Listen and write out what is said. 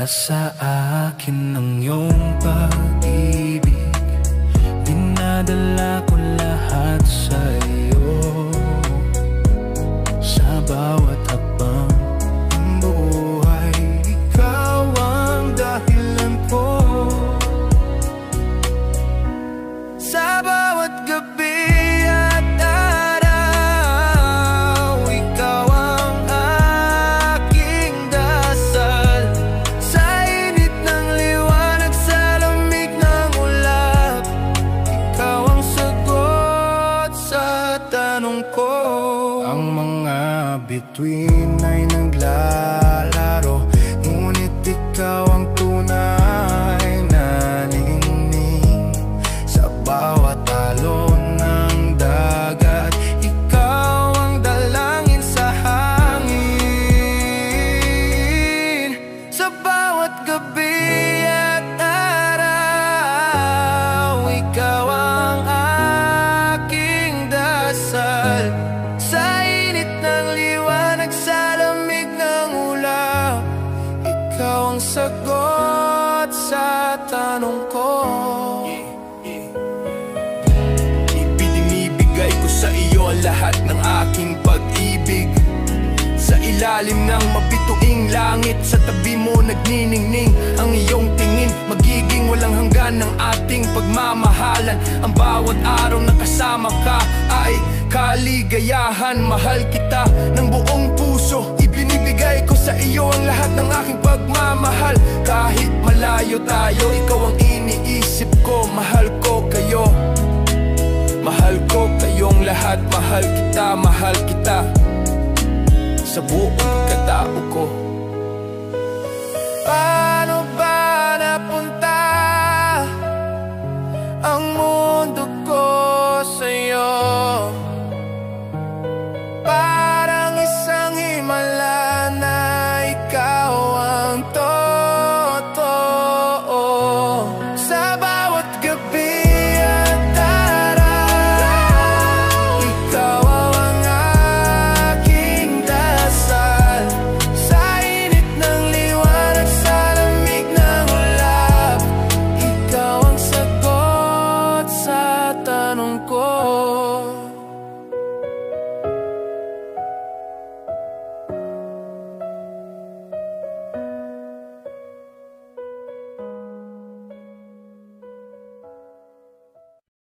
Nasa akin ang iyong pag-ibig, dinadala ko lahat sa iyo. Sa bawat hakbang ng buhay, ikaw ang dahilan ko. Sa bawat gabi at araw, ikaw ang aking dasal. Sa init ng liwanag, sa lamig ng ulap, ikaw ang sagot sa tanong ko. Ang mga bituin ay naglalaro, ngunit ikaw ang tunay na ningning. Sa bawat alon ng dagat, ikaw ang dalangin sa hangin. Sa bawat gabi at araw, ikaw ang aking dasal. Sa init ng liwanag, sa lamig ng ulap, ikaw ang sagot sa tanong ko. Ibinibigay ko sa iyo ang lahat ng aking pag-ibig. Sa ilalim ng mapituing langit, sa tabi mo nagniningning ang iyong tingin. Magiging walang hanggan ng ating pagmamahalan. Ang bawat araw na kasama ka ay kaligayahan. Mahal kita ng buong puso, ibinibigay ko sa iyo ang lahat ng aking pagmamahal. Kahit malayo tayo, ikaw ang iniisip ko. Mahal ko kayo, mahal ko kayong lahat. Mahal kita, mahal kita. Sa buong